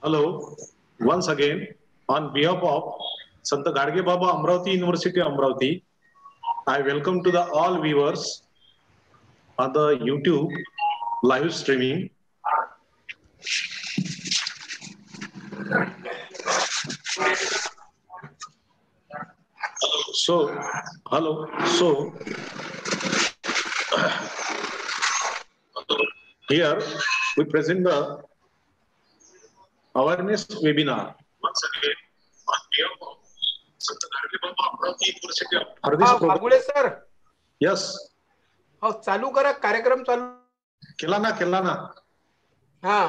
Hello, once again, on behalf of Sant Gadge Baba Amravati University Amravati, I welcome to the all viewers on the YouTube live streaming. Here we present the awareness webinar. Once again, on behalf of Sant Gadge Baba Amravati University. Bhagule sir. Yes. हो, चालू करा, कार्यक्रम चालू केला ना. हाँ.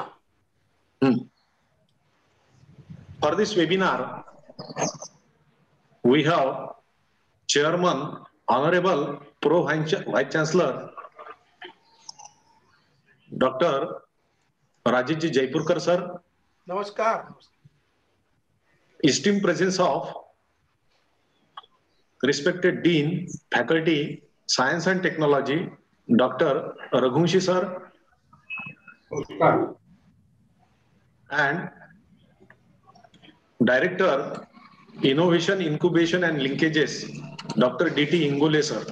For this webinar, we have Chairman, Honorable Pro Vice Chancellor, Dr. Rajeshji Jaipurkar sir. नमस्कार. Esteemed presence of respected Dean, Faculty, Science and Technology, Dr. Raghunshi sir. नमस्कार. And Director, Innovation, Incubation and Linkages, Dr. D.T. Ingole sir.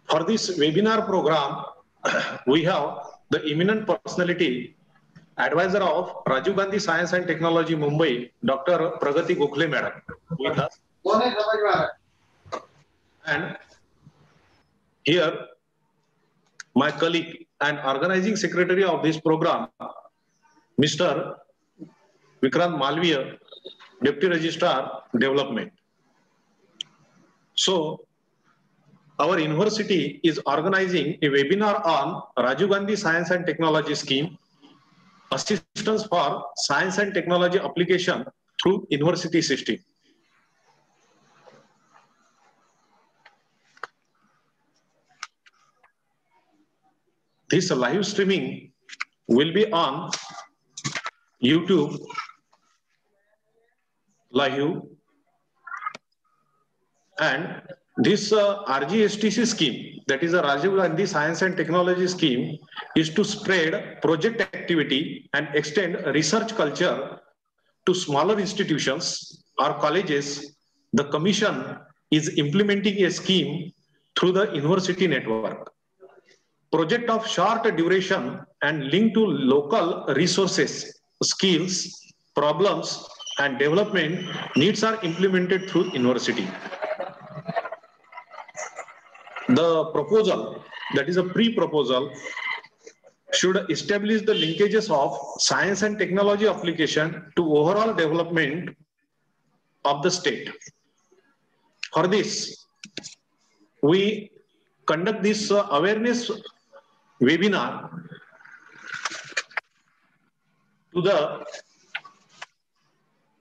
For this webinar program, we have the eminent personality, advisor of Rajiv Gandhi Science and Technology, Mumbai, Dr. Pragati Gokhale madam with us. And here, my colleague and organizing secretary of this program, Mr. Vikrant Malviya, Deputy Registrar, Development. So, our university is organizing a webinar on Rajiv Gandhi Science and Technology Scheme, Assistance for Science and Technology Application through University System. This live streaming will be on YouTube live, and this RGSTC scheme, that is a Rajiv Gandhi Science and Technology Scheme, is to spread project activity and extend research culture to smaller institutions or colleges. The Commission is implementing a scheme through the university network. Project of short duration and linked to local resources, skills, problems, and development needs are implemented through university. The proposal, that is a pre-proposal, should establish the linkages of science and technology application to overall development of the state. For this, we conduct this awareness webinar to the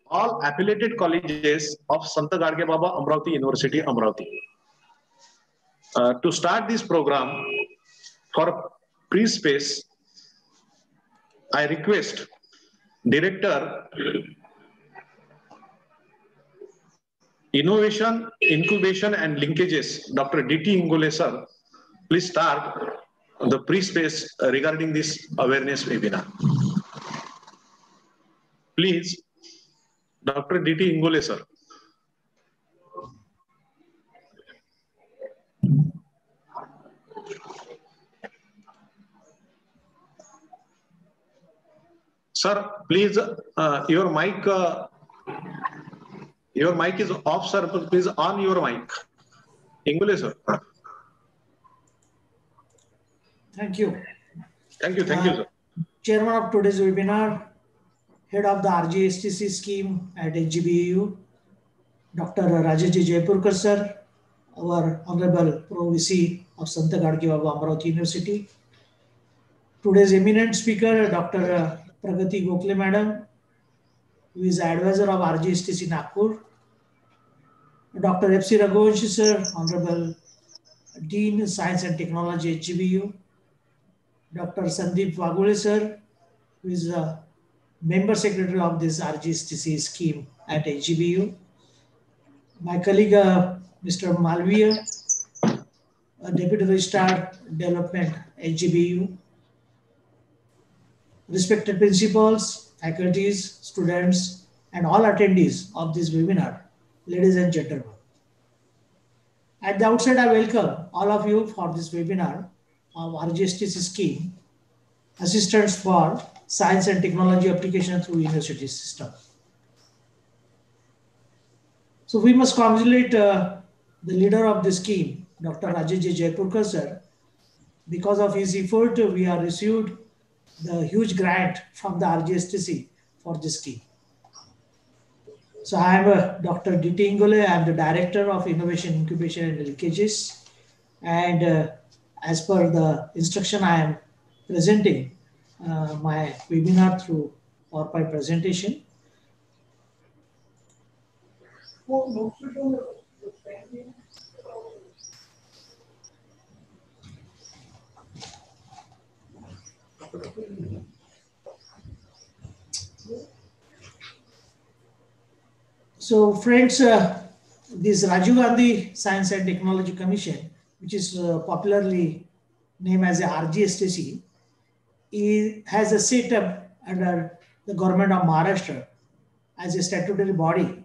all affiliated colleges of Sant Gadge Baba Amravati University, Amravati. To start this program, for pre-space, I request Director, Innovation, Incubation and Linkages, Dr. D.T. Ingole sir, please start the pre-space regarding this awareness webinar. Please, Dr. D.T. Ingole sir. Sir, please, your mic is off, sir. Please on your mic. Ingole sir. Thank you. Thank you, sir. Chairman of today's webinar, Head of the RGSTC scheme at HGBU, Dr. Rajeshji Jaipurkar sir, our Honorable Pro VC of Sant Gadge Baba Amravati University. Today's eminent speaker, Dr. Pragati Gokhale madam, who is advisor of RGSTC Nagpur. Dr. F.C. Raghuvanshi sir, Honorable Dean Science and Technology HGBU. Dr. Sandeep Vagule sir, who is a member secretary of this RGSTC scheme at HGBU. My colleague, Mr. Malviya, Deputy Registrar Development, HGBU, respected principals, faculties, students, and all attendees of this webinar, ladies and gentlemen. At the outset, I welcome all of you for this webinar of RGSTC scheme, Assistance for Science and Technology Application through University System. So we must congratulate the leader of the scheme, Dr. Rajesh Jaipurkar sir. Because of his effort, we have received the huge grant from the RGSTC for this scheme. So I am Dr. D.T. Ingole. I am the Director of Innovation, Incubation and Linkages. And as per the instruction, I am presenting my webinar through PowerPoint presentation. So friends, this Rajiv Gandhi Science and Technology Commission, which is popularly named as a RGSTC, has a setup under the government of Maharashtra as a statutory body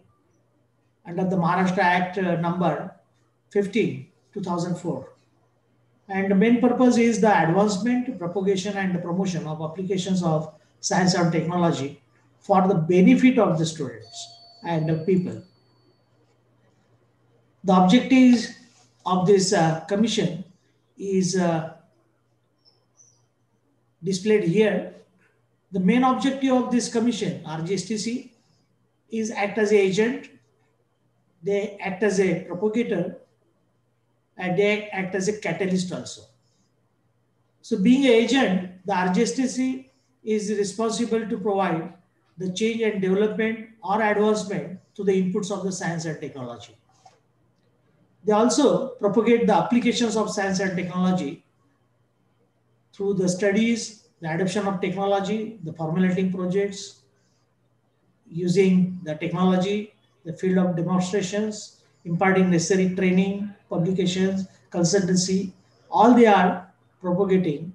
under the Maharashtra Act number 15, 2004. And the main purpose is the advancement, propagation, and the promotion of applications of science and technology for the benefit of the students and the people. The objectives of this commission is displayed here. The main objective of this commission, RGSTC, is act as an agent, they act as a propagator, and they act as a catalyst also. So being an agent, the RGSTC is responsible to provide the change and development or advancement to the inputs of the science and technology. They also propagate the applications of science and technology through the studies, the adoption of technology, the formulating projects, using the technology, the field of demonstrations, imparting necessary training, publications, consultancy, all they are propagating.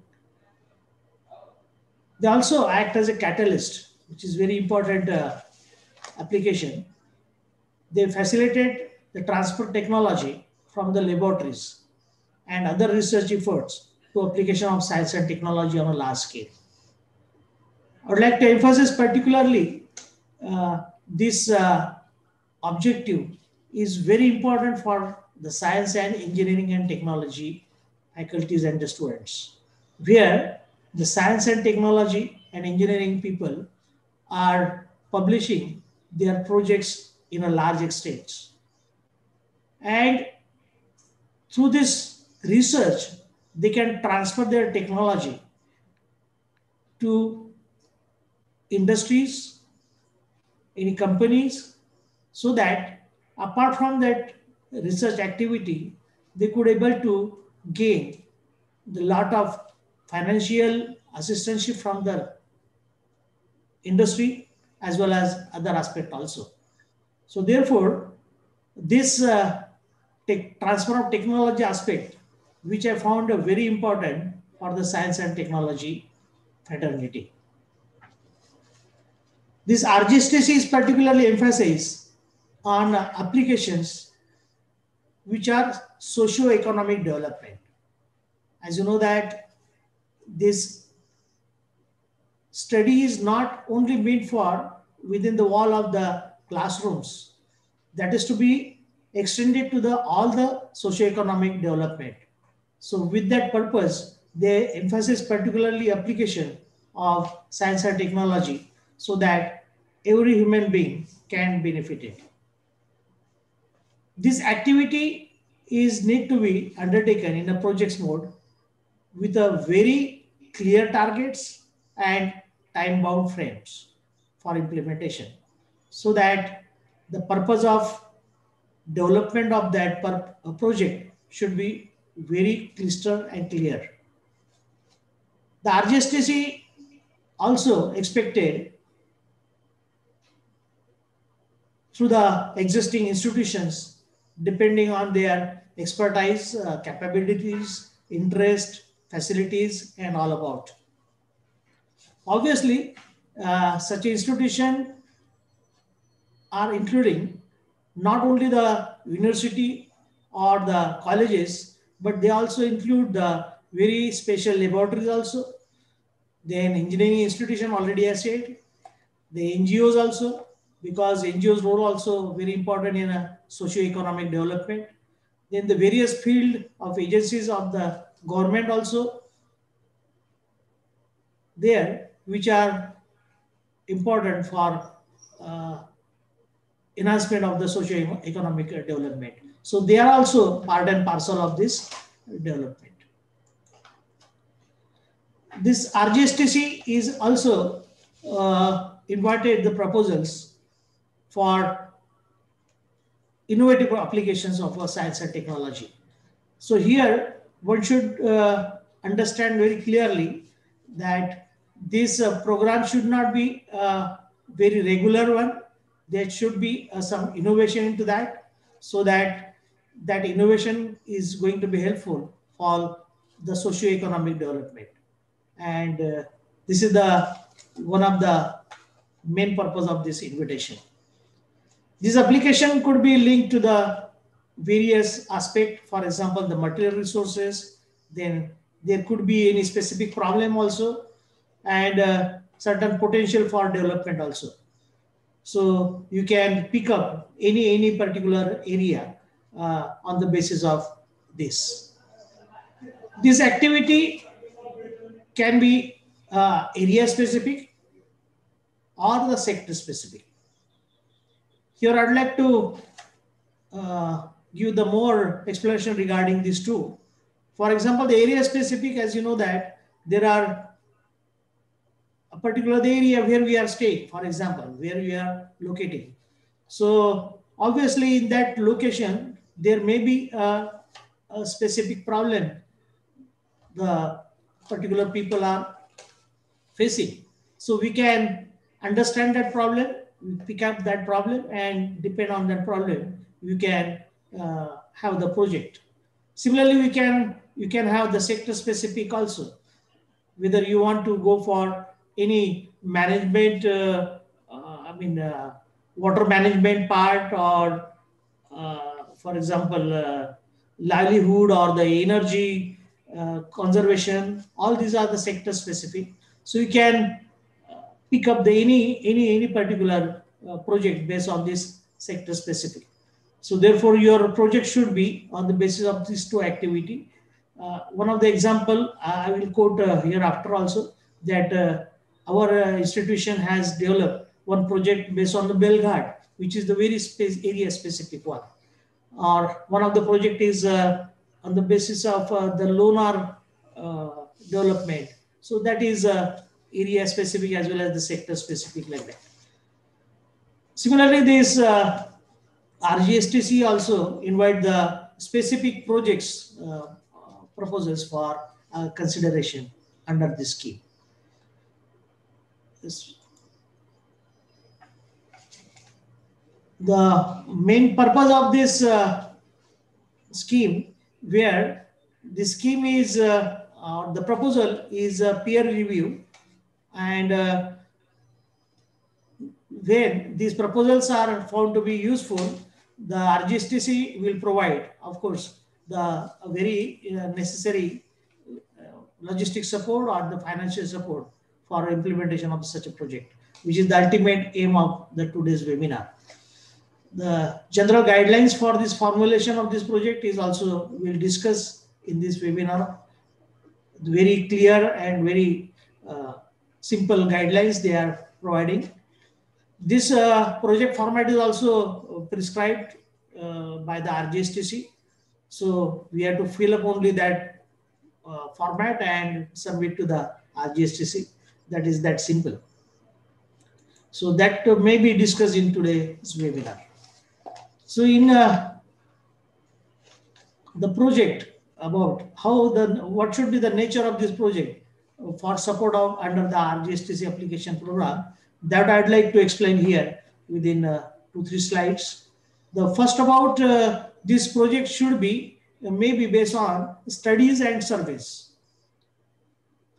They also act as a catalyst, which is very important application. They facilitate the transfer technology from the laboratories and other research efforts to application of science and technology on a large scale. I would like to emphasize particularly this objective is very important for the science and engineering and technology faculties and the students, where the science and technology and engineering people are publishing their projects in a large extent. And through this research, they can transfer their technology to industries, any companies, so that apart from that research activity, they could able to gain the lot of financial assistance from the industry as well as other aspect also. So therefore, this transfer of technology aspect, which I found very important for the science and technology fraternity. This RGSTC is particularly emphasized on applications which are socio-economic development. As you know that this study is not only meant for within the wall of the classrooms, that is to be extended to all the socio-economic development. So with that purpose, they emphasize particularly application of science and technology so that every human being can benefit it. This activity is need to be undertaken in a projects mode with a very clear targets and time-bound frames for implementation, so that the purpose of development of that project should be very crystal and clear. The RGSTC also expected through the existing institutions, depending on their expertise, capabilities, interest, facilities, and all about. Obviously, such institution are including not only the university or the colleges, but they also include the very special laboratories also. Then engineering institution already I said, the NGOs also, because NGOs role also very important in a socio-economic development. Then the various field of agencies of the government also there, which are important for enhancement of the socio-economic development. So they are also part and parcel of this development. This RGSTC is also invited the proposals for innovative applications of science and technology. So here one should understand very clearly that this program should not be a very regular one. There should be some innovation into that, so that that innovation is going to be helpful for the socio-economic development. And this is the one of the main purpose of this invitation. This application could be linked to the various aspects, for example, the material resources, then there could be any specific problem also, and certain potential for development also. So you can pick up any particular area on the basis of this. This activity can be area specific or the sector specific. Here I'd like to give the more explanation regarding these two. For example, the area specific, as you know that there are a particular area where we are staying, for example, where we are locating. So obviously in that location, there may be a specific problem the particular people are facing. So we can understand that problem, pick up that problem, and depend on that problem, you can have the project. Similarly, you can have the sector specific also. Whether you want to go for any management, water management part, or for example, livelihood or the energy conservation, all these are the sector specific. So you can pick up the any particular project based on this sector specific. So therefore, your project should be on the basis of these two activity. One of the example I will quote hereafter also, that our institution has developed one project based on the Belghat, which is the very area specific one. Or one of the project is on the basis of the Lonar development. So that is area specific as well as the sector specific, like that. Similarly, this RGSTC also invite the specific projects proposals for consideration under this scheme. The main purpose of this scheme, where the scheme is the proposal is a peer review, and when these proposals are found to be useful, the RGSTC will provide, of course, the very necessary logistic support or the financial support for implementation of such a project, which is the ultimate aim of the today's webinar. The general guidelines for this formulation of this project is also we'll discuss in this webinar. Very clear and very simple guidelines they are providing. This project format is also prescribed by the RGSTC. So we have to fill up only that format and submit to the RGSTC. That is that simple. So that may be discussed in today's webinar. So in the project, about what should be the nature of this project for support of under the RGSTC application program, that I'd like to explain here within 2-3 slides. The first about this project should be may be based on studies and surveys.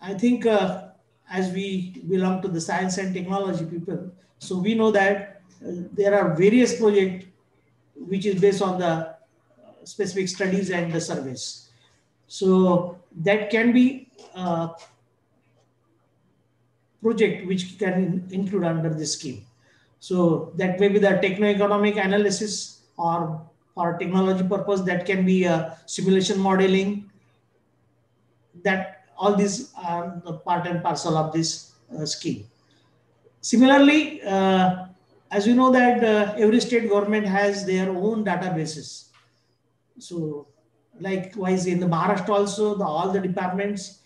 I think as we belong to the science and technology people, so we know that there are various projects which is based on the specific studies and the surveys. So that can be a project which can include under this scheme. So that may be the techno-economic analysis, or for technology purpose that can be a simulation modeling. That all these are the part and parcel of this scheme. Similarly, as you know that every state government has their own databases. So likewise in the Maharashtra also, all the departments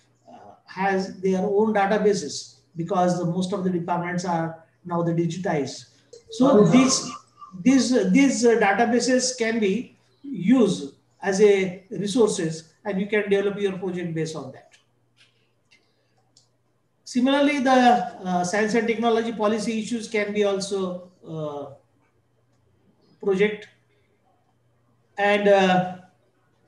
has their own databases, because most of the departments are now the digitized. So these databases can be used as a resources, and you can develop your project based on that. Similarly, the science and technology policy issues can be also project, and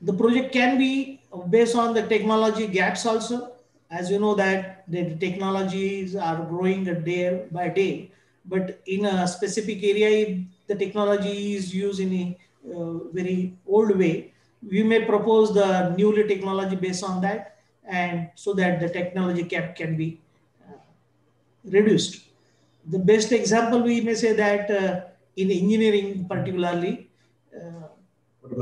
the project can be based on the technology gaps also. As you know that the technologies are growing day by day, but in a specific area, the technology is used in a very old way. We may propose the newly technology based on that, and so that the technology gap can be reduced. The best example we may say that in engineering particularly,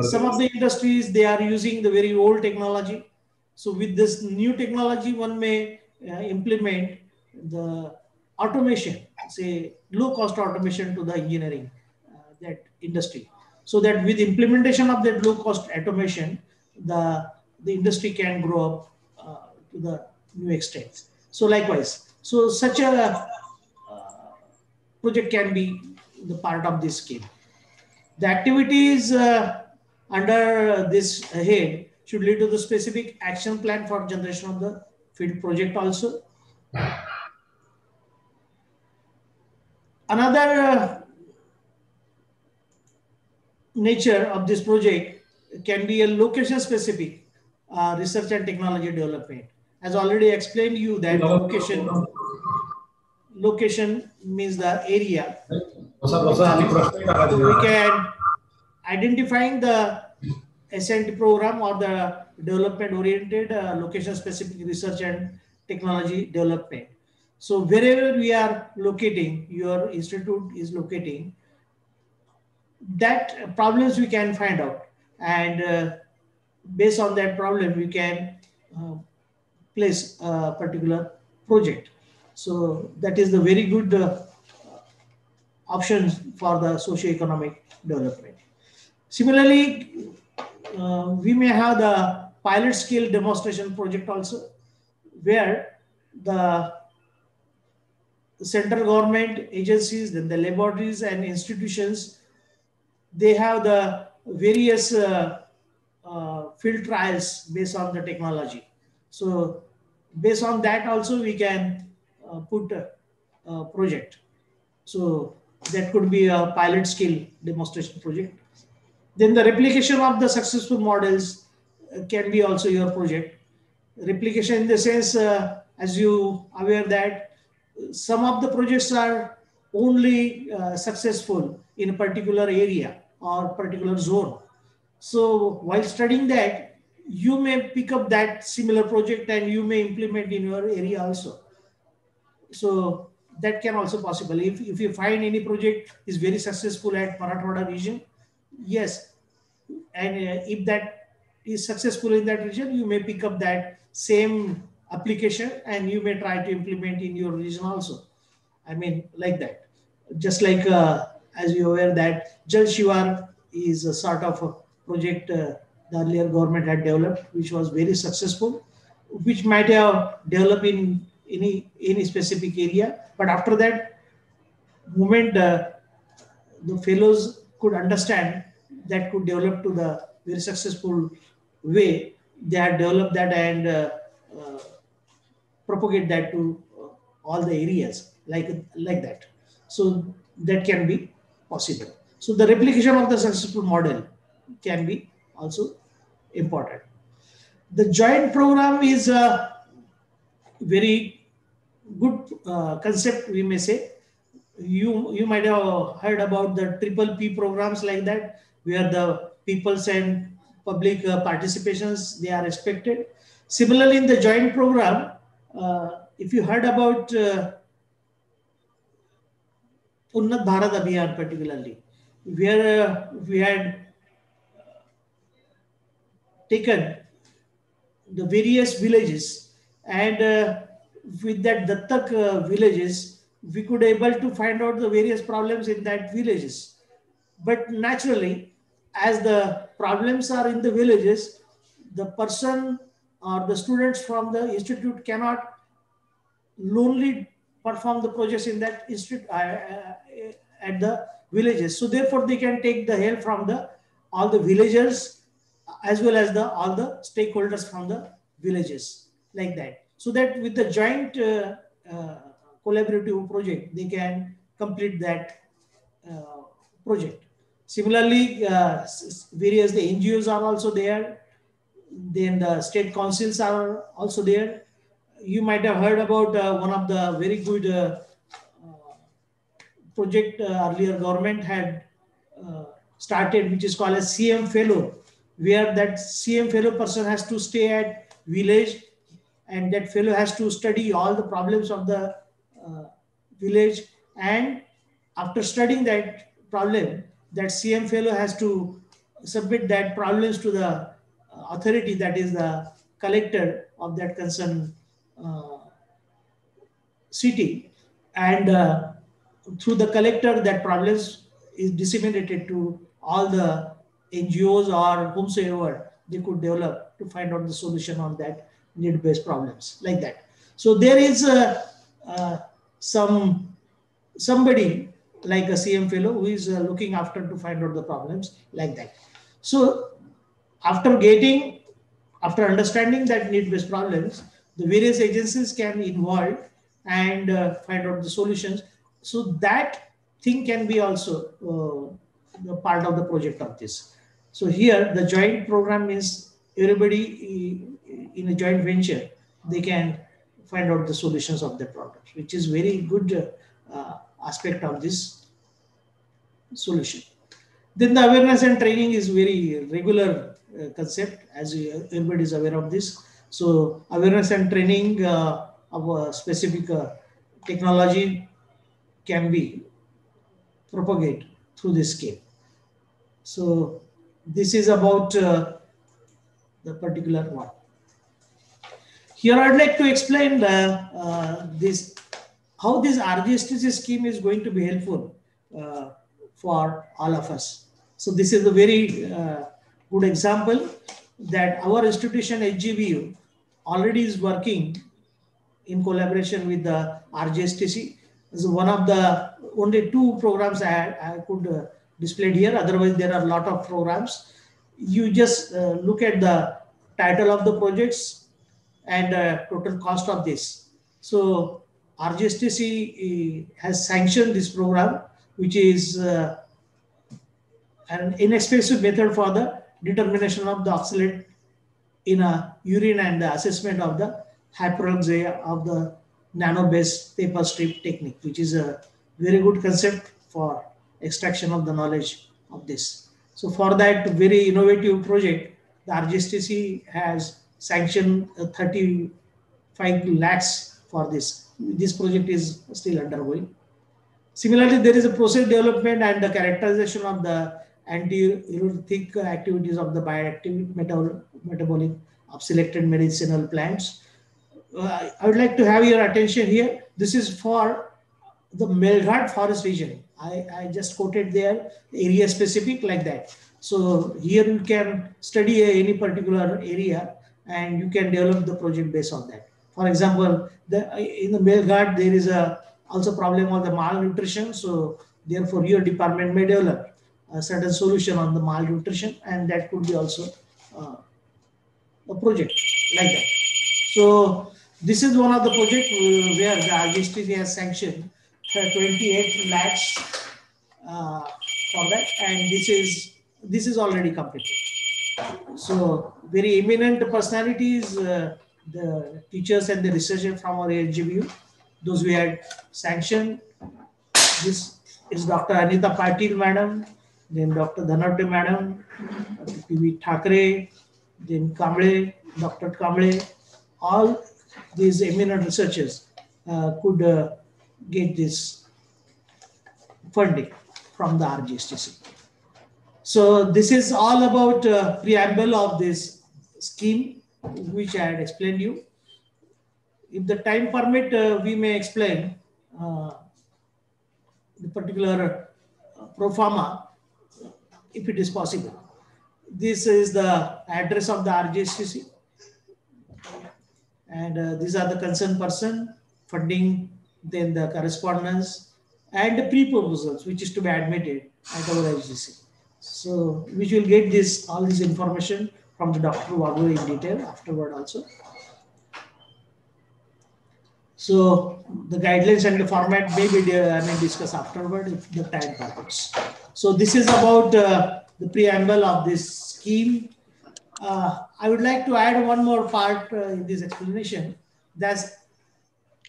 some of the industries, they are using the very old technology. So with this new technology, one may implement the automation, say low cost automation to the engineering that industry. So that with implementation of that low cost automation, the industry can grow up to the new extent. So likewise, so such a project can be the part of this scheme. The activities under this head should lead to the specific action plan for generation of the field project also. Another nature of this project can be a location specific research and technology development. As already explained you that location means the area. So we can identifying the SNT program or the development oriented location specific research and technology development. So wherever we are locating, your institute is locating, that problems we can find out, and based on that problem we can place a particular project. So that is the very good options for the socio-economic development. Similarly, we may have the pilot scale demonstration project also, where the central government agencies, then the laboratories and institutions, they have the various field trials based on the technology. So based on that also we can put a project. So that could be a pilot scale demonstration project. Then the replication of the successful models can be also your project. Replication in the sense, as you are aware that some of the projects are only successful in a particular area or particular zone. So while studying that, you may pick up that similar project and you may implement in your area also. So that can also possible. If you find any project is very successful at Marathwada region, yes, and if that is successful in that region, you may pick up that same application and you may try to implement in your region also. I mean, like that. Just like as you're aware that Jal Shivar is a sort of a project the earlier government had developed, which was very successful, which might have developed in any specific area. But after that, moment the fellows could understand that could develop to the very successful way, they had developed that and propagate that to all the areas like that. So that can be possible. So the replication of the successful model can be also important. The joint program is a very good concept, we may say. You might have heard about the triple P programs like that, where the people's and public participations, they are expected. Similarly, in the joint program, if you heard about Unnat Bharat Abhiyan particularly, where we had taken the various villages, and with that Dattak villages, we could able to find out the various problems in that villages. But naturally, as the problems are in the villages, the person or the students from the institute cannot lonely perform the projects in that institute at the villages. So therefore, they can take the help from the all the villagers as well as the all the stakeholders from the villages, like that. So that with the joint collaborative project, they can complete that project. Similarly, various the NGOs are also there. Then the state councils are also there. You might have heard about one of the very good project earlier government had started, which is called as CM Fellow, where that CM Fellow person has to stay at village, and that fellow has to study all the problems of the village, and after studying that problem, that CM Fellow has to submit that problems to the authority, that is the collector of that concerned city, and through the collector, that problems is disseminated to all the NGOs or whomsoever they could develop to find out the solution on that need-based problems, like that. So there is somebody like a CM Fellow who is looking after to find out the problems, like that. So after understanding that need-based problems, the various agencies can involve and find out the solutions. So that thing can be also the part of the project of this. So here the joint program means everybody in a joint venture, they can find out the solutions of the problems, which is very good aspect of this solution. Then the awareness and training is very regular concept, as everybody is aware of this. So awareness and training of a specific technology can be propagated through this scheme. So this is about the particular one. Here I'd like to explain this, how this RGSTC scheme is going to be helpful for all of us. So this is a very good example that our institution HGBU already is working in collaboration with the RGSTC. This is one of the only two programs I could display here. Otherwise, there are a lot of programs. You just look at the title of the projects and total cost of this. So RGSTC has sanctioned this program, which is an inexpensive method for the determination of the oxalate in a urine and the assessment of the hyperoxia of the nano-based paper strip technique, which is a very good concept for extraction of the knowledge of this. So for that very innovative project, the RGSTC has sanctioned 35 lakhs for this. This project is still undergoing. Similarly, there is a process development and the characterization of the anti-erosive activities of the bioactive metabolic of selected medicinal plants. I would like to have your attention here. This is for the Melghat forest region. I just quoted there, area specific, like that. So here you can study any particular area and you can develop the project based on that. For example, in the Melghat, there is also problem of the malnutrition. So therefore your department may develop a certain solution on the malnutrition, and that could be also a project like that. So this is one of the projects where the RGSTC has sanctioned 28 lakhs for that, and this is already completed. So very eminent personalities, the teachers and the researchers from our HGBU, those we had sanctioned. This is Dr. Anita Patil madam, then Dr. Dhanavate madam, Dr. P.V. Thakre, then Kamble, Dr. Kamble. All these eminent researchers could get this funding from the RGSTC. So this is all about preamble of this scheme, which I had explained you. If the time permit, we may explain the particular pro forma, if it is possible. This is the address of the RGSTC, and these are the concerned person, funding, then the correspondence, and the pre-proposals, which is to be admitted at our RGSTC. So which will get this all this information from the Dr. Wagure in detail afterward also. So the guidelines and the format may be discussed afterward if the time permits. So this is about the preamble of this scheme. I would like to add one more part in this explanation. That's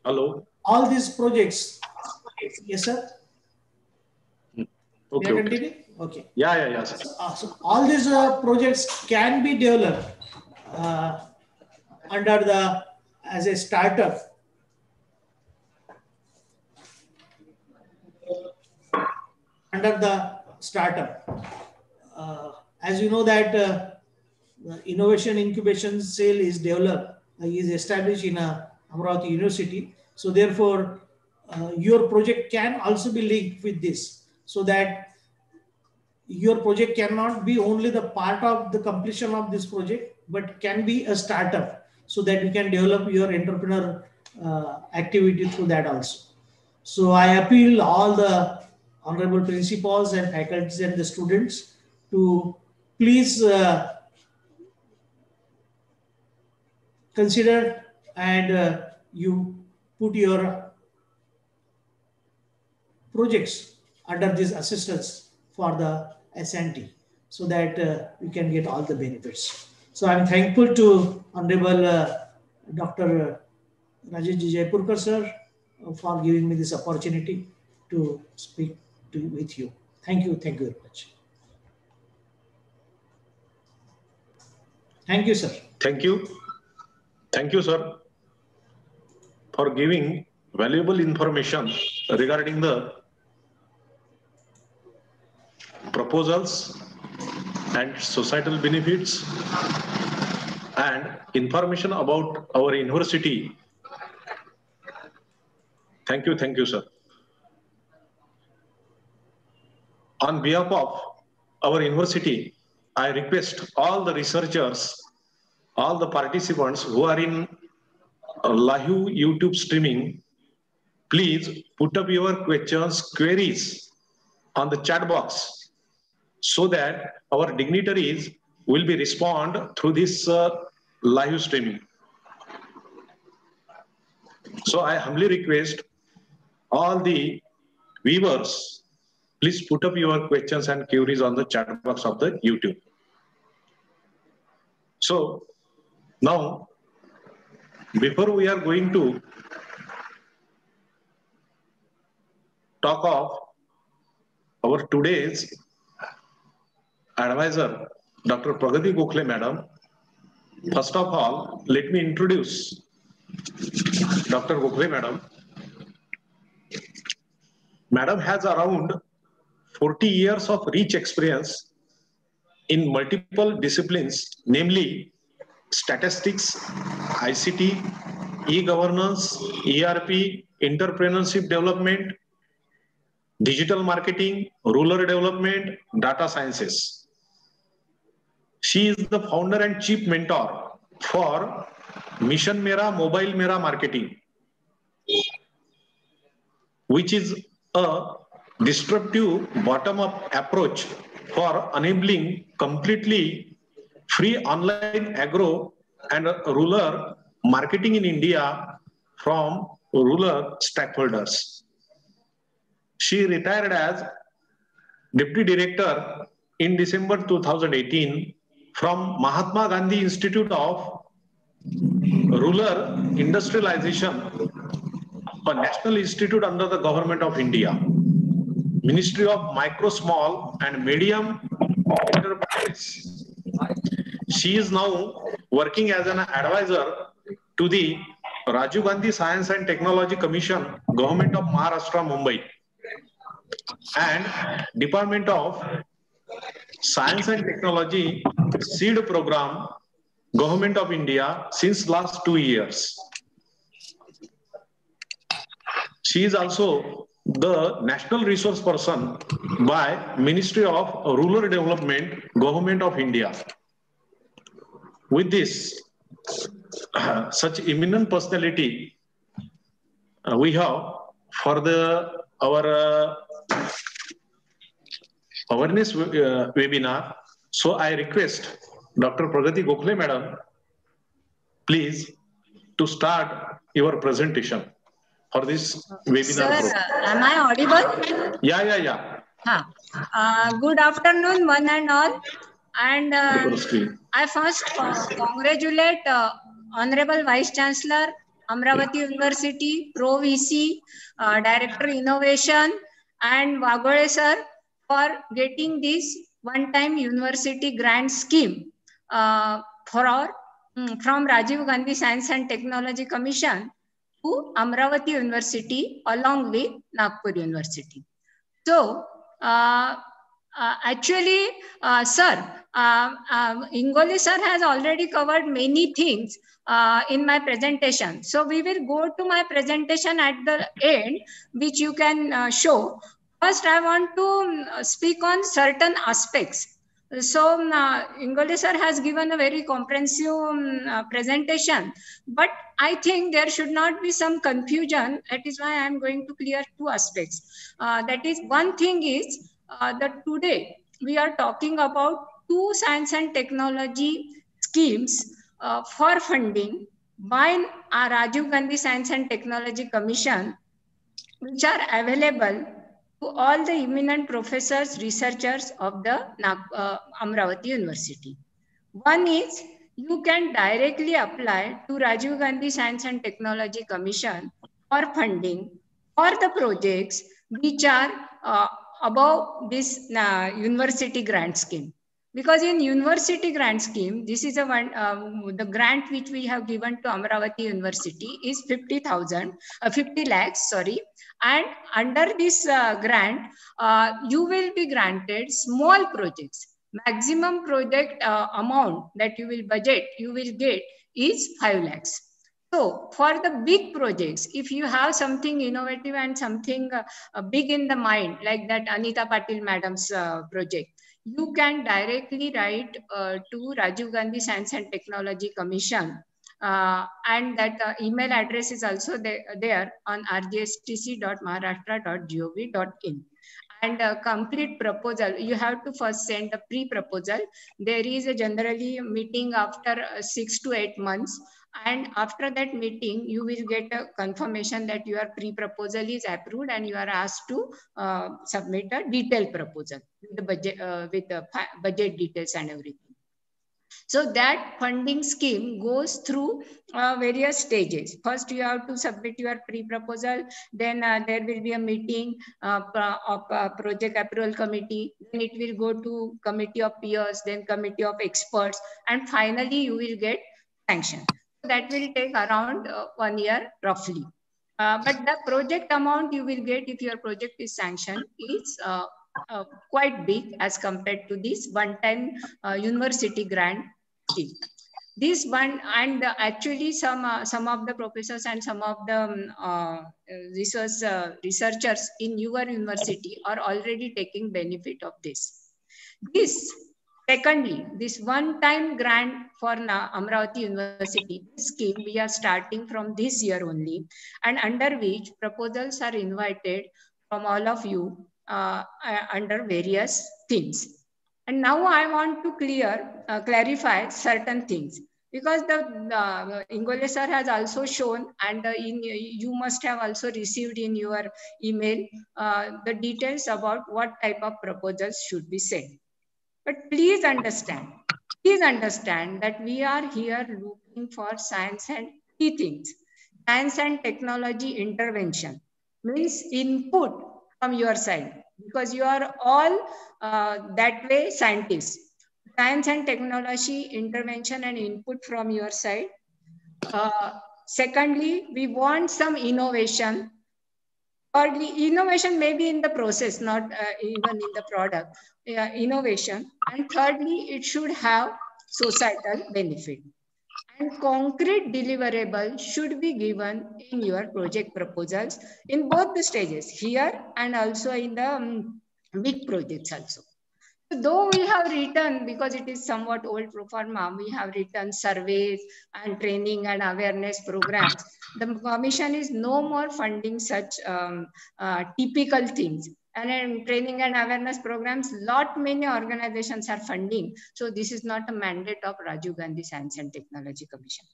Hello. all these projects. Yes, sir. Okay. May I continue? Okay. Yeah. Sir. So all these projects can be developed under the as a startup. Under the startup, as you know that the innovation incubation cell is developed, is established in Amravati University. So therefore, your project can also be linked with this, so that your project cannot be only the part of the completion of this project, but can be a startup, so that you can develop your entrepreneur activity through that also. So I appeal all the honorable principals and faculties and the students to please consider and you put your projects under this assistance for the SNT, so that we can get all the benefits. So I'm thankful to Honorable Dr. Rajesh Jaipurkar sir for giving me this opportunity to speak with you. Thank you very much. Thank you, sir. Thank you, sir, for giving valuable information regarding the proposals and societal benefits and information about our university. Thank you, sir. On behalf of our university, I request all the researchers, all the participants who are in live YouTube streaming, please put up your questions, queries on the chat box, so that our dignitaries will be respond through this live streaming. So I humbly request all the viewers, please put up your questions and queries on the chat box of the YouTube. So now, before we are going to talk of our today's advisor, Dr. Pragati Gokhale madam, first of all, let me introduce Dr. Gokhale madam. Madam has around 40 years of rich experience in multiple disciplines, namely statistics, ICT, e-governance, ERP, entrepreneurship development, digital marketing, rural development, data sciences. She is the founder and chief mentor for Mission Mera Mobile Mera Marketing, which is a disruptive bottom-up approach for enabling completely free online agro and rural marketing in India from rural stakeholders. She retired as Deputy Director in December 2018 from Mahatma Gandhi Institute of Rural Industrialization, a national institute under the Government of India, Ministry of Micro, Small and Medium Enterprise. She is now working as an advisor to the Rajiv Gandhi Science and Technology Commission, Government of Maharashtra, Mumbai, and Department of Science and Technology Seed Program, Government of India, since last 2 years. She is also the National Resource Person by Ministry of Rural Development, Government of India. With this, such eminent personality we have for our awareness webinar. So I request Dr. Pragati Gokhale Madam, please to start your presentation for this webinar. Sir, am I audible? Yeah. Good afternoon, one and all. And I first congratulate Honorable Vice Chancellor, Amravati University, Pro VC, Director Innovation, and Wagole sir for getting this one-time university grant scheme from Rajiv Gandhi Science and Technology Commission to Amravati University along with Nagpur University. So, actually, sir, Ingoli sir has already covered many things in my presentation. So we will go to my presentation at the end, which you can show. First, I want to speak on certain aspects. So Ingoli sir has given a very comprehensive presentation, but I think there should not be some confusion. That is why I am going to clear two aspects. That is, one thing is that today we are talking about two science and technology schemes for funding by our Rajiv Gandhi Science and Technology Commission, which are available to all the eminent professors, researchers of the Amravati University. One is you can directly apply to Rajiv Gandhi Science and Technology Commission for funding for the projects which are above this university grant scheme. Because in university grant scheme, this is the grant which we have given to Amravati University is 50 lakhs, sorry. And under this grant, you will be granted small projects. Maximum project amount that you will budget, you will get is 5 lakhs. So for the big projects, if you have something innovative and something big in the mind, like that Anita Patil madam's project, you can directly write to Rajiv Gandhi Science and Technology Commission. And that email address is also there on rgstc.maharashtra.gov.in. And a complete proposal, you have to first send a pre-proposal. There is a generally meeting after 6 to 8 months. And after that meeting, you will get a confirmation that your pre-proposal is approved and you are asked to submit a detailed proposal with the budget details and everything. So that funding scheme goes through various stages. First, you have to submit your pre-proposal. Then there will be a meeting of project approval committee. Then it will go to committee of peers, then committee of experts. And finally, you will get sanction. That will take around 1 year roughly. But the project amount you will get if your project is sanctioned is quite big as compared to this one-time university grant scheme. This one, and actually some of the professors and some of the researchers in your university are already taking benefit of this. Secondly, this one-time grant for Amravati University scheme, we are starting from this year only, and under which proposals are invited from all of you under various themes. And now I want to clarify certain things, because the Ingole sir has also shown, and you must have also received in your email the details about what type of proposals should be sent. But please understand, please understand that we are here looking for science and key things. Science and technology intervention means input from your side, because you are all that way scientists. Science and technology intervention and input from your side. Secondly, we want some innovation. Thirdly, innovation may be in the process, not even in the product. Innovation. And thirdly, it should have societal benefit. And concrete deliverable should be given in your project proposals in both the stages, here and also in the big projects also. Though we have written, because it is somewhat old pro forma, we have written surveys and training and awareness programs. The commission is no more funding such typical things. And in training and awareness programs, many organizations are funding. So this is not a mandate of Rajiv Gandhi Science and Technology Commission.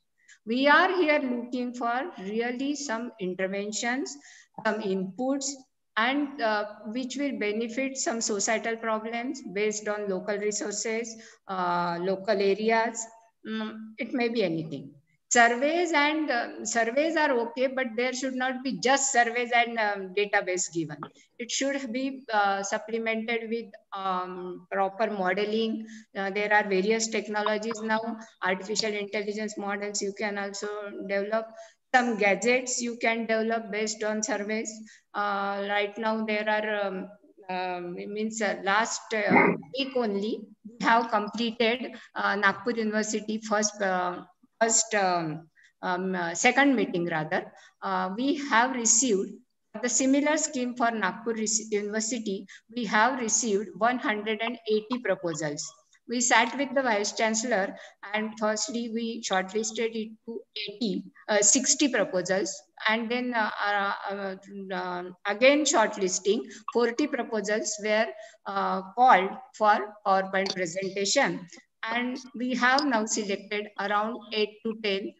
We are here looking for really some interventions, some inputs, and which will benefit some societal problems based on local resources, local areas. It may be anything. Surveys are okay, but there should not be just surveys and database given. It should be supplemented with proper modeling. There are various technologies now, artificial intelligence models you can also develop. Some gadgets you can develop based on surveys. Right now there are last week only we have completed Nagpur University second meeting rather. We have received the similar scheme for Nagpur University. We have received 180 proposals. We sat with the Vice Chancellor and firstly we shortlisted it to 60 proposals, and then again shortlisting 40 proposals were called for PowerPoint presentation, and we have now selected around 8 to 10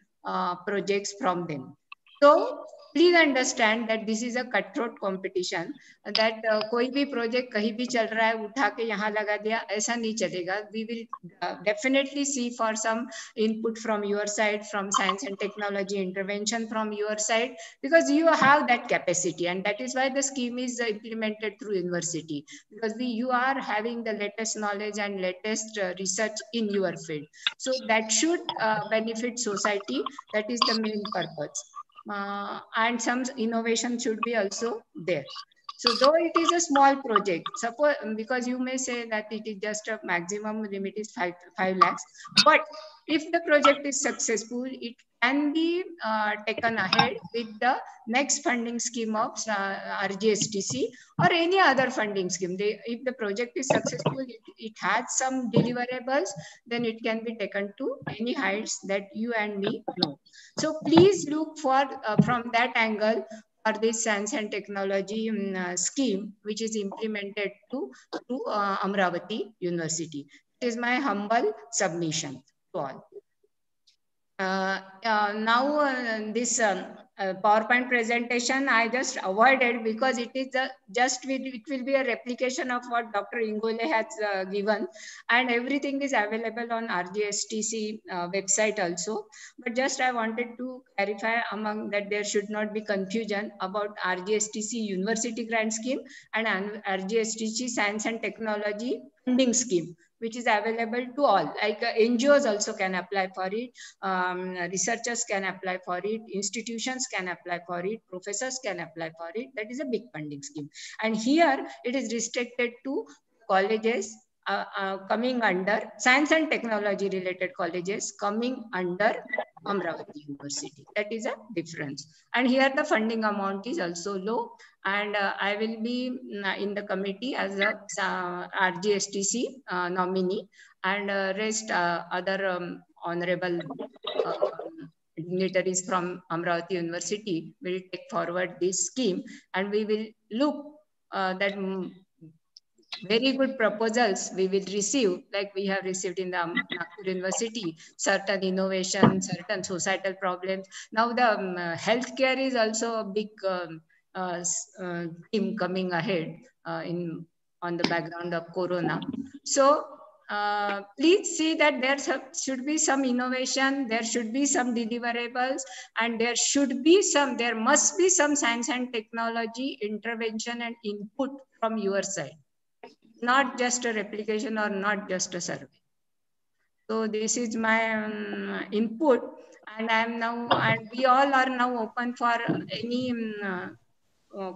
projects from them. So please understand that this is a cutthroat competition, that कोई भी project कहीं भी चल रहा है उठा के यहाँ लगा दिया, ऐसा नहीं चलेगा. We will definitely see for some input from your side, from science and technology intervention from your side, because you have that capacity, and that is why the scheme is implemented through university, because you are having the latest knowledge and latest research in your field. So that should benefit society. That is the main purpose. And some innovation should be also there. So though it is a small project, suppose, because you may say that it is just a maximum limit is 5 lakhs, but if the project is successful, it can be taken ahead with the next funding scheme of RGSTC or any other funding scheme. If the project is successful, it has some deliverables, then it can be taken to any heights that you and me know. So please look for from that angle for this science and technology scheme, which is implemented to Amravati University. It is my humble submission to all. Now this PowerPoint presentation I just avoided because it is it will be a replication of what Dr. Ingole has given, and everything is available on RGSTC website also. But just I wanted to clarify among that there should not be confusion about RGSTC University Grant Scheme and RGSTC Science and Technology Funding Scheme, which is available to all. Like NGOs also can apply for it, researchers can apply for it, institutions can apply for it, professors can apply for it. That is a big funding scheme. And here it is restricted to colleges coming under science and technology related colleges coming under Amravati University. That is a difference. And here the funding amount is also low. And I will be in the committee as a RGSTC nominee, and rest other honorable dignitaries from Amravati University will take forward this scheme, and we will look that very good proposals we will receive, like we have received in the Nagpur University, certain innovation, certain societal problems. Now the healthcare is also a big theme coming ahead on the background of Corona. So please see that there should be some innovation, there should be some deliverables, and there must be some science and technology intervention and input from your side, not just a replication or not just a survey. So this is my input, and we all are now open for any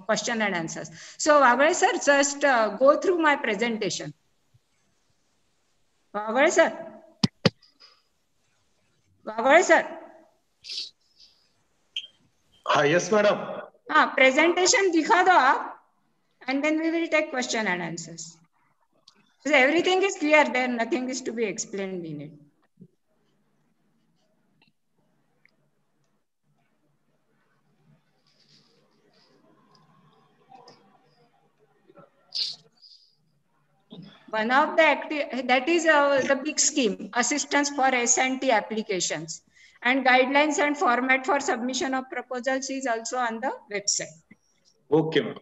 question and answers. So Vagale sir, just go through my presentation. Vagale sir. Vagale sir. Yes, madam. Presentation दिखा दो आप, and then we will take question and answers. So everything is clear there, nothing is to be explained in it. One of the that is the big scheme, assistance for S&T applications, and guidelines and format for submission of proposals is also on the website. Okay, ma'am.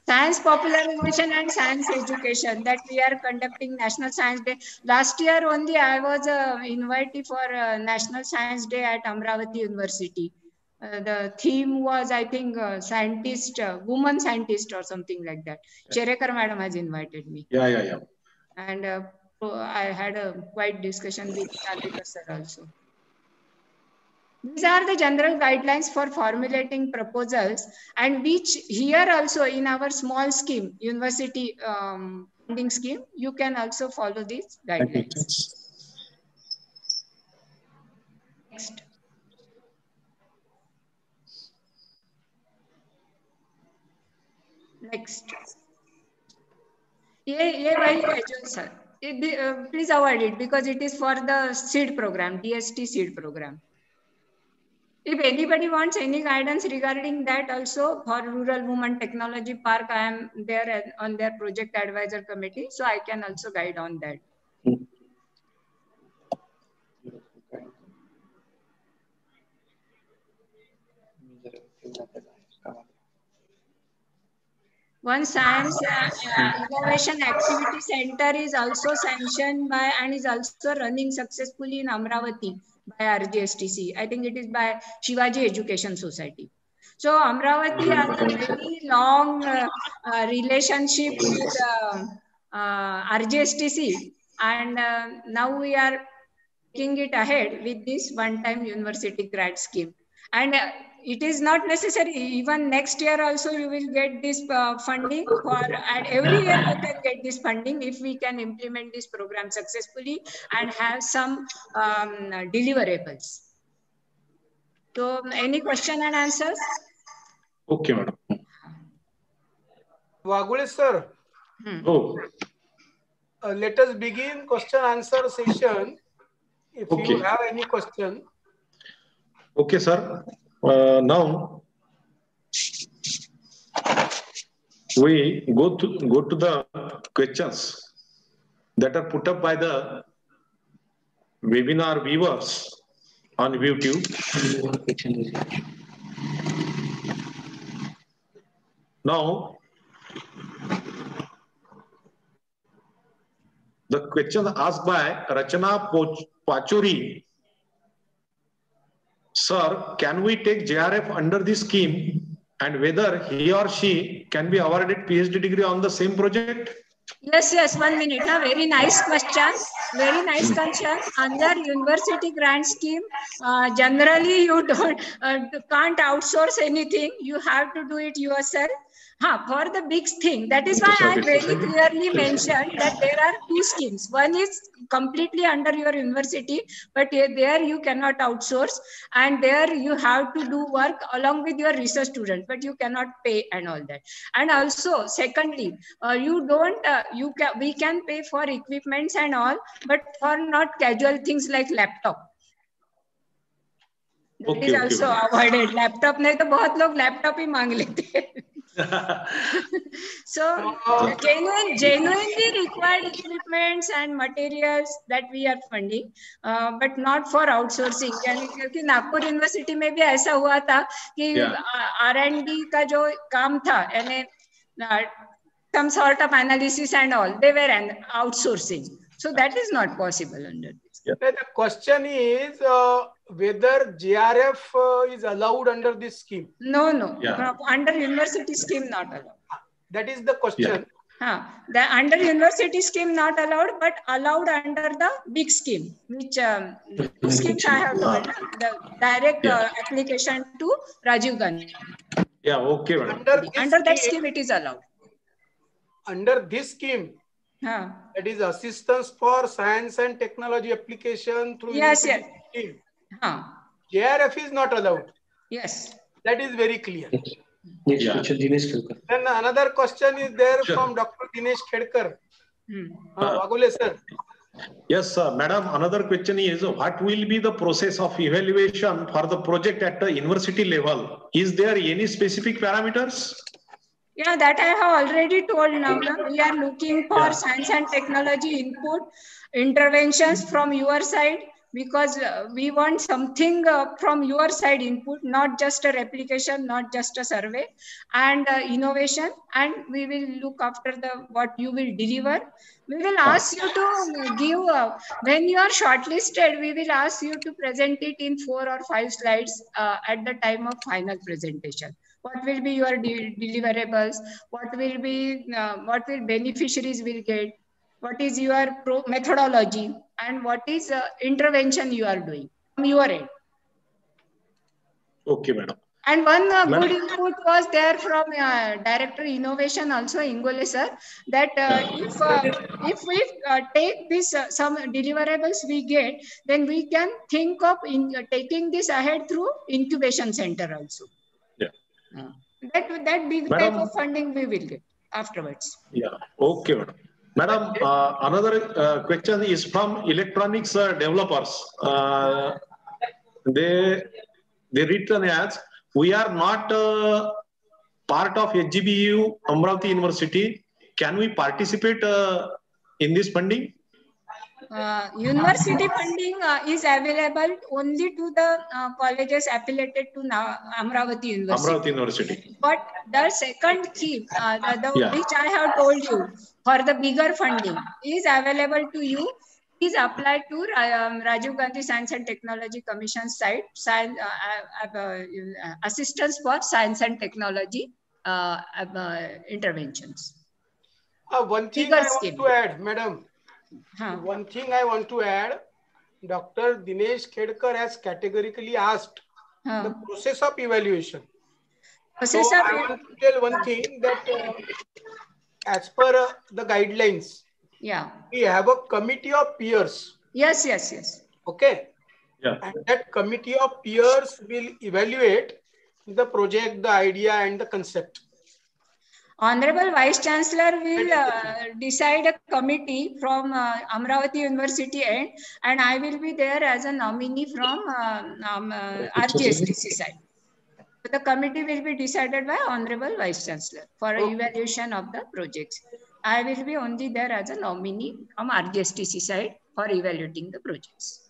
Science popularization and science education, that we are conducting National Science Day. Last year only I was invited for National Science Day at Amravati University. The theme was, I think, woman scientist or something like that. Cherekar madam has invited me. Yeah. And I had a quite discussion with Chandikar sir also. These are the general guidelines for formulating proposals, and which here also in our small scheme, university funding scheme, you can also follow these guidelines. Next. Next. Sir. Please avoid it because it is for the seed program, DST seed program. If anybody wants any guidance regarding that also, for Rural Women Technology Park, I am there on their project advisor committee, so I can also guide on that. One science innovation activity center is also sanctioned by and is also running successfully in Amravati by RGSTC. I think it is by Shivaji Education Society. So Amravati has a very long relationship with RGSTC, and now we are taking it ahead with this one-time university grant scheme. And it is not necessary, even next year also you will get this funding and every year you can get this funding if we can implement this program successfully and have some deliverables. So any question and answers? Okay, madam. Vagule sir. Let us begin question answer session. If you have any question. Okay, sir. Now we go to the questions that are put up by the webinar viewers on YouTube. Now, the question asked by Rachana Pachuri. Sir, can we take JRF under this scheme, and whether he or she can be awarded PhD degree on the same project? Yes, 1 minute. Very nice question. Very nice question. Under university grant scheme, generally you can't outsource anything. You have to do it yourself. For the big thing, that is why I very clearly mentioned that there are two schemes. One is completely under your university, but there you cannot outsource, and there you have to do work along with your research student, but you cannot pay and all that. And also, secondly, we can pay for equipments and all, but for not casual things like laptop. That is also avoided. Laptop नहीं तो बहुत लोग laptop ही मांग लेते. So genuinely required equipments and materials that we are funding, but not for outsourcing. क्योंकि Nagpur university में भी ऐसा हुआ था कि R&D का जो काम था, यानी some sort of analysis and all. They were outsourcing. So that is not possible under this. Yeah. The question is whether JRF is allowed under this scheme. No, no. Yeah. Under university scheme, not allowed. That is the question. Yeah. The under university scheme not allowed, but allowed under the big scheme, which schemes I have told, the direct application to Rajiv Gandhi. Yeah, okay. Under that scheme, it is allowed. Under this scheme, that is assistance for science and technology application through scheme. JRF is not allowed. Yes. That is very clear. Yeah. Then another question is there from Dr. Dinesh Khedkar. Wagule sir. Yes, sir. Madam, another question is, what will be the process of evaluation for the project at the university level? Is there any specific parameters? Yeah, that I have already told now. We are looking for science and technology input, interventions from your side, because we want something from your side input, not just a replication, not just a survey, and innovation. And we will look after what you will deliver. We will ask you to give, when you are shortlisted, we will ask you to present it in 4 or 5 slides at the time of final presentation. What will be your deliverables? What will beneficiaries will get? What is your methodology? And what is intervention you are doing from your end? Okay, madam. And one good input was there from Director Innovation also, Ingole sir, that if we take this some deliverables we get, then we can think of taking this ahead through incubation center also. Yeah. That big type of funding we will get afterwards. Yeah. Okay, madam. Madam, another question is from electronics developers. They written as, we are not part of HGBU Amravati University. Can we participate in this funding? University funding is available only to the colleges affiliated to Amravati University. Amravati University. But the second scheme, which I have told you, for the bigger funding, is available to you. Please apply to Rajiv Gandhi Science and Technology Commission site, assistance for science and technology interventions. One thing I want to add, madam. One thing I want to add, Dr. Dinesh Khedkar has categorically asked the process of evaluation. I want to tell one thing, that as per the guidelines, we have a committee of peers. Yes. Okay. Yeah. And that committee of peers will evaluate the project, the idea, and the concept. Honorable Vice Chancellor will decide a committee from Amravati University and I will be there as a nominee from RGSTC side. So the committee will be decided by Honorable Vice Chancellor for evaluation of the projects. I will be only there as a nominee from RGSTC side for evaluating the projects.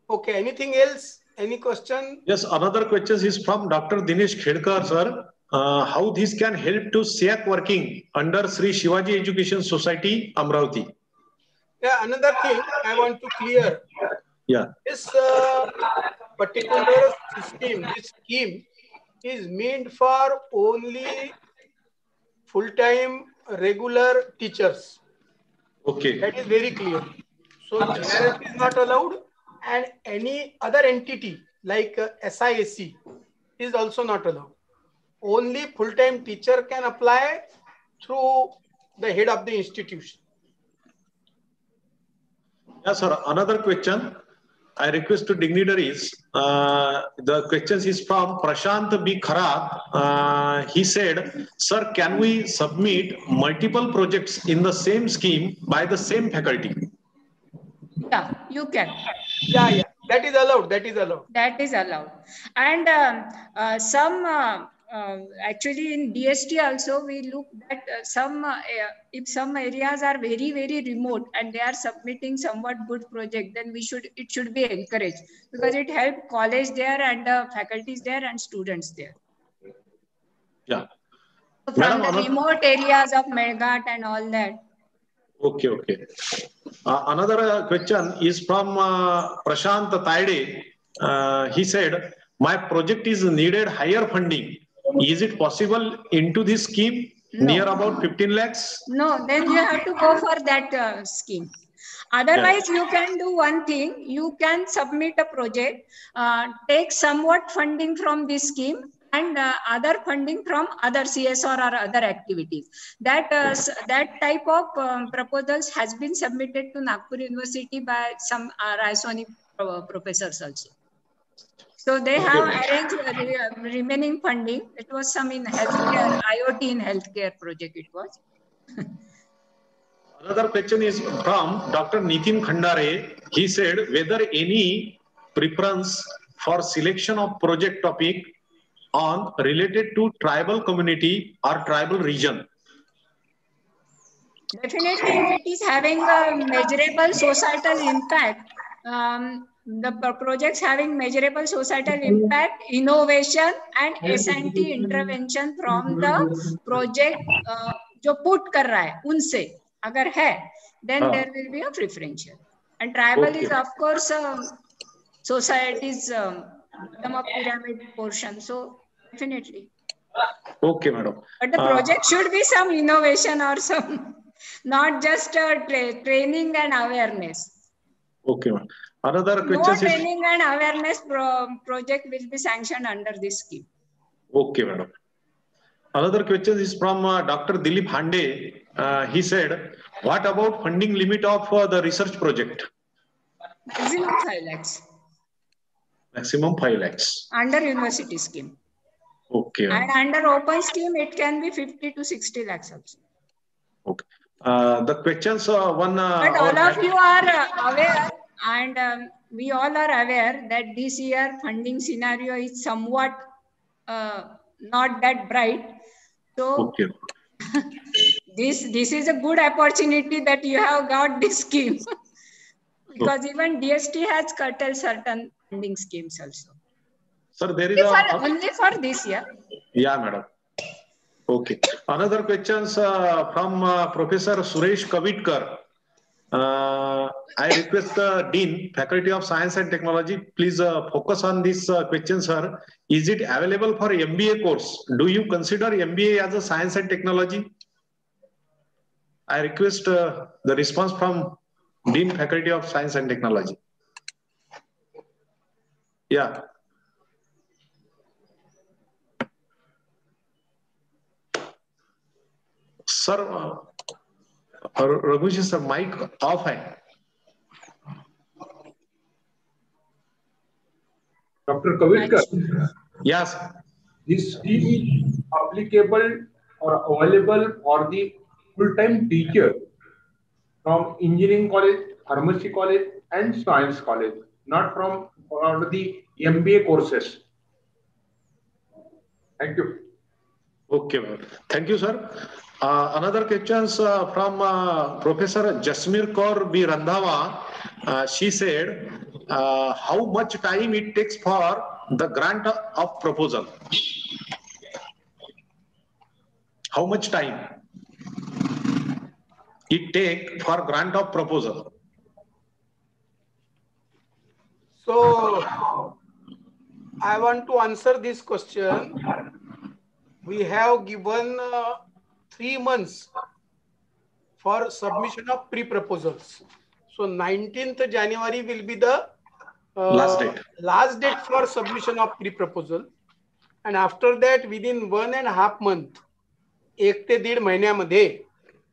Okay, anything else? Any question? Yes, another question is from Dr. Dinesh Khedkar, sir. How this can help to SEAC working under Sri Shivaji Education Society, Amravati? Yeah, another thing I want to clear. Yeah. This particular system, this scheme is meant for only full-time regular teachers. Okay. That is very clear. So JRF is not allowed, and any other entity like SISC is also not allowed. Only full-time teacher can apply through the head of the institution. Yes, sir. Another question. I request to dignitaries. The question is from Prashant B. Kharat. He said, sir, can we submit multiple projects in the same scheme by the same faculty? Yeah, you can. Yeah. That is allowed. That is allowed. That is allowed. And actually in DST also we look at if some areas are very, very remote and they are submitting somewhat good project, then it should be encouraged, because it helps college there and faculties there and students there. Yeah. From the remote areas of Melghat and all that. Okay, okay. Another question is from Prashant Taide. He said, my project is needed higher funding. Is it possible into this scheme? No. Near about 15 lakhs? No, then you have to go for that scheme. Otherwise, you can do one thing. You can submit a project, take somewhat funding from this scheme and other funding from other CSR or other activities. That type of proposals has been submitted to Nagpur University by some Raiswani professors also. So they have arranged remaining funding. It was some in healthcare, IoT in healthcare project it was. Another question is from Dr. Nitin Khandare. He said, whether any preference for selection of project topic on related to tribal community or tribal region? Definitely, if it is having a measurable societal impact, the projects having measurable societal impact, innovation and S&T intervention from the project जो put कर रहा है उनसे अगर है, then there will be a preferential. And tribal is of course society's bottom of pyramid portion, so definitely. Okay, madam. But the project should be some innovation or some, not just training and awareness. Okay, madam. Another question is... No training and awareness project will be sanctioned under this scheme. Okay, madam. Another question is from Dr. Dilip Hande. He said, what about funding limit of the research project? Maximum 5 lakhs. Maximum 5 lakhs. Under university scheme. Okay. And under open scheme, it can be 50 to 60 lakhs also. Okay. The questions but all of you are aware, and we all are aware that this year funding scenario is somewhat not that bright. So okay. this is a good opportunity that you have got this scheme. Because even DST has curtailed certain funding schemes also. Sir, there is only for this year. Yeah, madam. Okay. Another questions from Professor Suresh Kavitkar. I request the Dean, Faculty of Science and Technology, please focus on this question, sir. Is it available for MBA course? Do you consider MBA as a science and technology? I request the response from Dean, Faculty of Science and Technology. Yeah. Sir, Raghuji sir, mic off hai. Dr. Kavitkar. Yes. This scheme is applicable or available for the full-time teacher from engineering college, pharmacy college, and science college, not from the MBA courses. Thank you. Okay, thank you, sir. Another questions from Professor Jasmeer Kaur B. Randhawa. She said, how much time it takes for the grant of proposal? How much time it take for grant of proposal? So, I want to answer this question. We have given 3 months for submission of pre-proposals. So 19th January will be the last date for submission of pre-proposal. And after that, within 1.5 months, 1 ते 1.5 महिन्यामध्ये,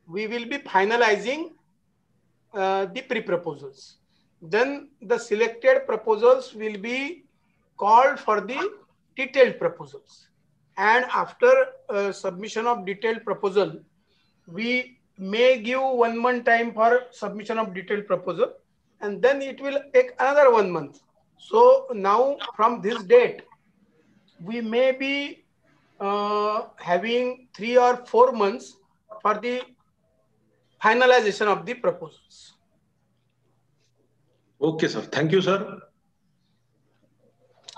we will be finalizing the pre-proposals. Then the selected proposals will be called for the detailed proposals. And after submission of detailed proposal, we may give 1 month time for submission of detailed proposal, and then it will take another 1 month. So now from this date, we may be having 3 or 4 months for the finalization of the proposals. Okay, sir. Thank you, sir.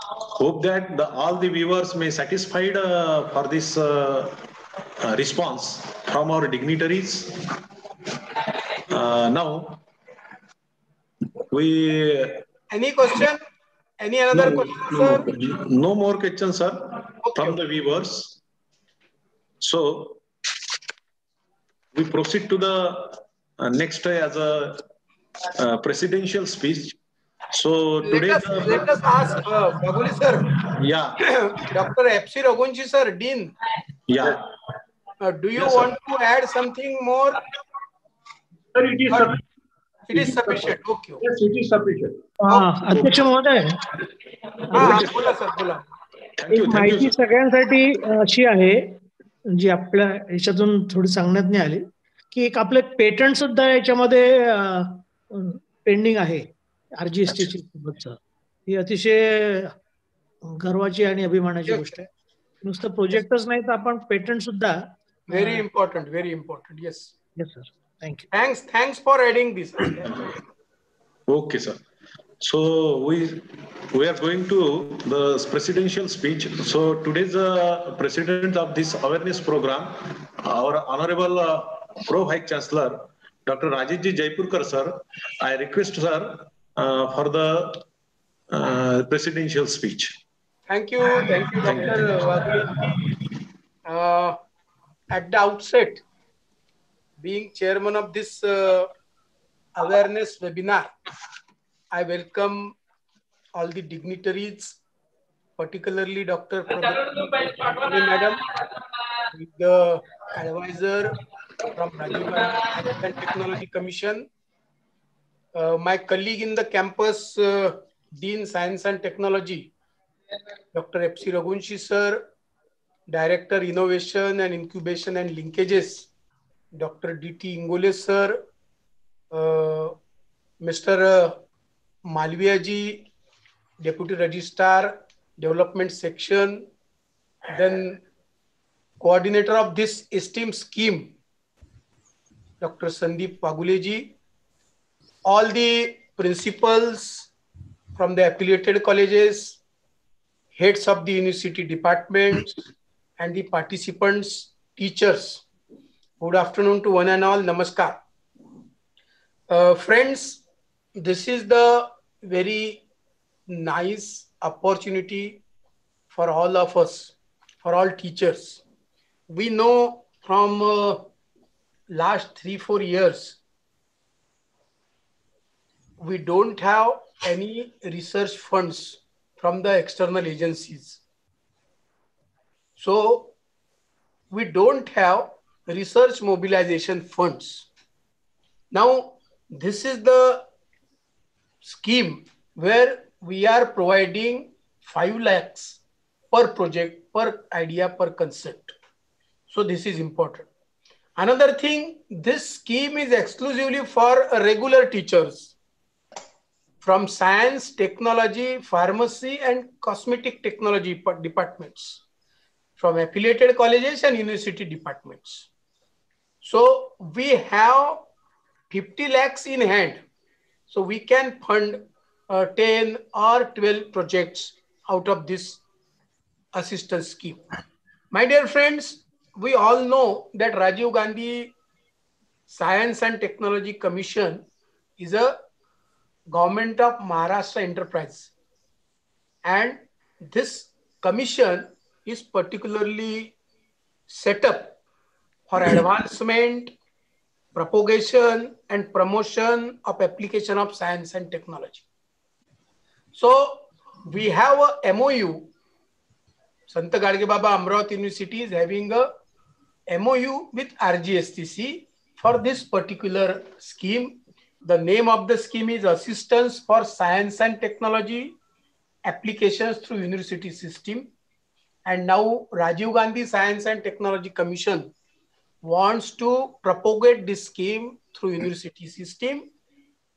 Hope that all the viewers may satisfied for this response from our dignitaries. Now, any question? Any another question, sir? No more questions, sir, from the viewers. So, we proceed to the next as a presidential speech. So today, let us ask Baguli sir. Yeah. Dr. F.C. Raghuvanshi sir, Dean. Yeah. Do you want to add something more? Sir, it is sufficient. It is sufficient. Okay. Yes, it is sufficient. अध्यक्ष महोदय, बोला sir, बोला. एक माहिती सगळ्यांसाठी अशी आहे जी आपल्या याच्यातून थोडी सांगण्यात नाही आली की एक आपलं पेटंट सुद्धा याच्यामध्ये पेंडिंग आहे RGSTC सोबतचं. ही अतिशय गर्वाची आणि अभिमानाची गोष्ट आहे. नुसतं प्रोजेक्टच नाही तर आपण पेटंट सुद्धा. Very important, very important. Yes yes sir, thank you. Thanks for adding this. Okay, sir. So we are going to the presidential speech. So today's president of this awareness program, our honorable Pro Vice Chancellor, Dr. Rajesh Jaipurkar sir. I request sir for the presidential speech. Thank you, Dr. Wagli. At the outset, being chairman of this awareness webinar, I welcome all the dignitaries, particularly Dr. Madam, with the advisor from Rajiv Gandhi Science and Technology Commission, my colleague in the campus, Dean Science and Technology, Dr. F.C. Raghuvanshi sir, Director Innovation and Incubation and Linkages, Dr. D.T. Ingole sir, Mr. Malviya ji, Deputy Registrar, Development Section, then Coordinator of this esteemed scheme, Dr. Sandeep Pagule ji, all the principals from the affiliated colleges, heads of the university departments, and the participants, teachers. Good afternoon to one and all. Namaskar. Friends, this is the very nice opportunity for all of us, for all teachers. We know from last 3-4 years, we don't have any research funds from the external agencies. So we don't have research mobilization funds. Now, this is the scheme where we are providing 5 lakhs per project, per idea, per concept. So this is important. Another thing, this scheme is exclusively for regular teachers from science, technology, pharmacy, and cosmetic technology departments, from affiliated colleges and university departments. So we have 50 lakhs in hand. So we can fund 10 or 12 projects out of this assistance scheme. My dear friends, we all know that Rajiv Gandhi Science and Technology Commission is a government of Maharashtra enterprise. And this commission is particularly set up for advancement, propagation, and promotion of application of science and technology. So we have a MOU. Sant Gadge Baba Amravati University is having a MOU with RGSTC for this particular scheme. The name of the scheme is Assistance for Science and Technology Applications through University System. And now Rajiv Gandhi Science and Technology Commission wants to propagate this scheme through university system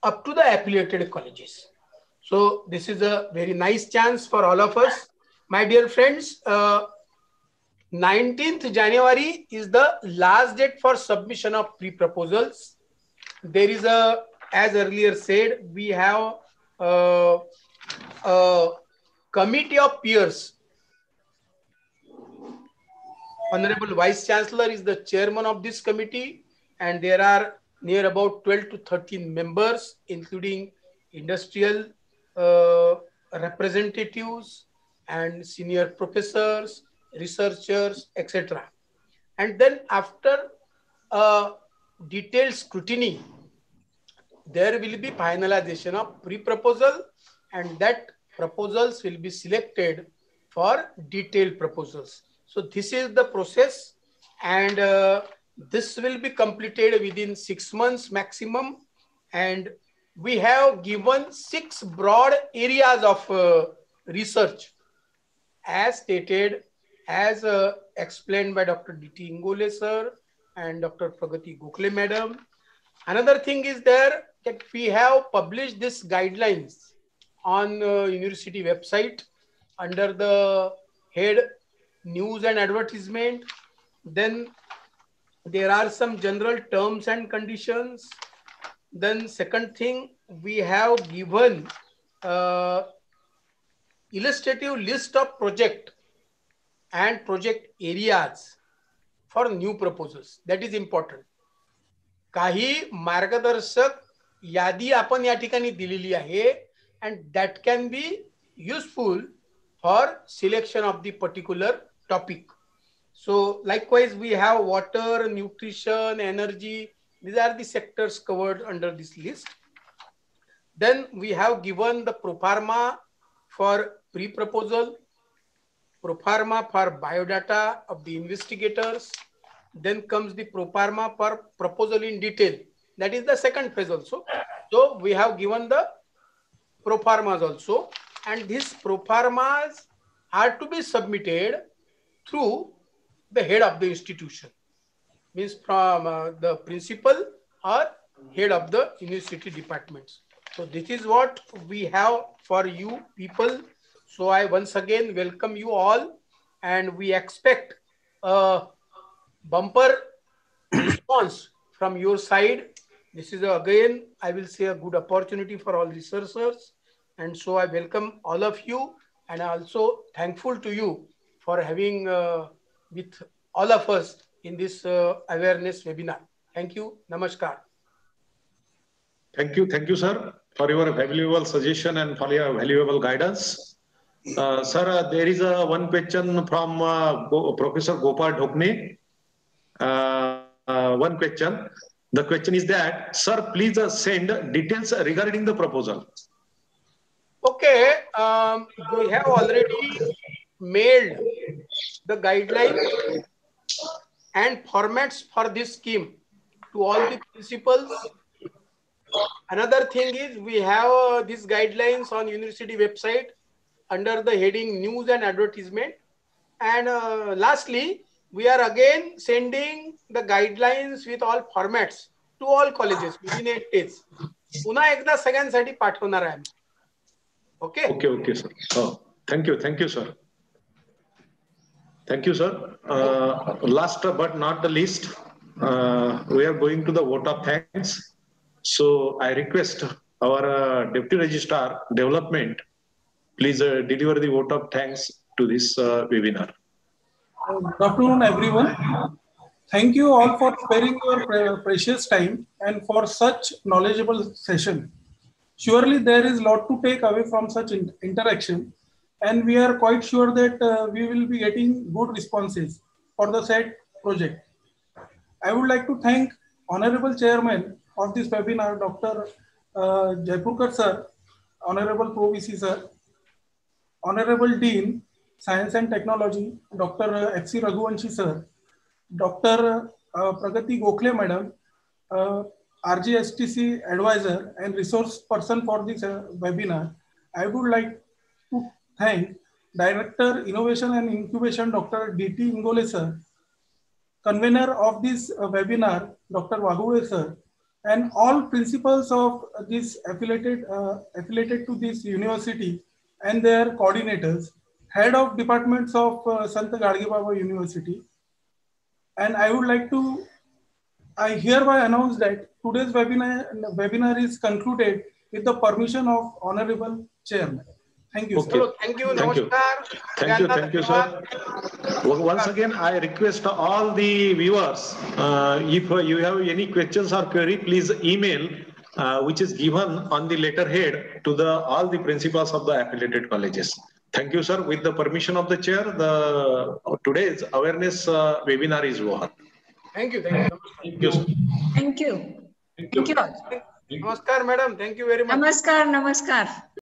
up to the affiliated colleges. So this is a very nice chance for all of us. My dear friends, 19th January is the last date for submission of pre-proposals. There is a, as earlier said, we have a committee of peers Honorable Vice Chancellor is the chairman of this committee, and there are near about 12 to 13 members, including industrial representatives and senior professors, researchers, etc. And then after detailed scrutiny, there will be finalization of pre-proposal, and that proposals will be selected for detailed proposals. So this is the process, and this will be completed within 6 months maximum. And we have given 6 broad areas of research as stated, as explained by Dr. D.T. Ingole sir and Dr. Pragati Gokhale madam. Another thing is there that we have published these guidelines on university website under the head news and advertisement. Then there are some general terms and conditions. Then second thing, we have given illustrative list of project and project areas for new proposals. That is important. काही मार्गदर्शक यादी आपण या ठिकाणी दिलेली आहे, and that can be useful for selection of the particular topic. So likewise, we have water, nutrition, energy. These are the sectors covered under this list. Then we have given the proforma for pre-proposal, proforma for biodata of the investigators. Then comes the proforma for proposal in detail. That is the second phase also. So we have given the proformas also, and these proformas are to be submitted through the head of the institution, means from the principal or head of the university departments. So this is what we have for you people. So I once again welcome you all, and we expect a bumper response from your side. This is again, I will say, a good opportunity for all researchers, and so I welcome all of you, and I also thankful to you for having with all of us in this awareness webinar. Thank you. Namaskar. Thank you, sir, for your valuable suggestion and for your valuable guidance. Sir, there is one question from Professor Gopal Dhokne. One question. The question is that, sir, please send details regarding the proposal. Okay, we have already mailed the guidelines and formats for this scheme to all the principals. Another thing is we have these guidelines on university website under the heading news and advertisement. And lastly, we are again sending the guidelines with all formats to all colleges within 8 days. पुन्हा एकदा सगळ्यांसाठी पाठवणार आहे. Okay. Okay, sir. Thank you, sir. Thank you, sir. Last but not the least, we are going to the vote of thanks. So I request our Deputy Registrar Development, please deliver the vote of thanks to this webinar. Good afternoon, everyone. Thank you all for sparing your precious time and for such knowledgeable session. Surely there is a lot to take away from such interaction, and we are quite sure that we will be getting good responses for the said project. I would like to thank Honorable Chairman of this webinar, Dr. Jaipurkar sir, Honorable Pro VC sir, Honorable Dean, Science and Technology, Dr. F.C. Raghuvanshi sir, Dr. Pragati Gokhale madam, RGSTC advisor and resource person for this webinar. I would like to thank Director Innovation and Incubation, Dr. D.T. Ingole sir, convener of this webinar, Dr. Wagule sir, and all principals of this affiliated to this university and their coordinators, head of departments of Sant Gadge Baba University. And I would like to, I hereby announce that today's webinar is concluded with the permission of Honorable Chairman. Thank you. Okay. Thank you. Thank you. Thank you, sir. Once again, I request all the viewers, if you have any questions or query, please email, which is given on the letterhead to all the principals of the affiliated colleges. Thank you, sir. With the permission of the chair, today's awareness webinar is over. Thank you. Thank you. Thank you, sir. Thank you. Thank you all. Namaskar, madam. Thank you very much. Namaskar. Namaskar.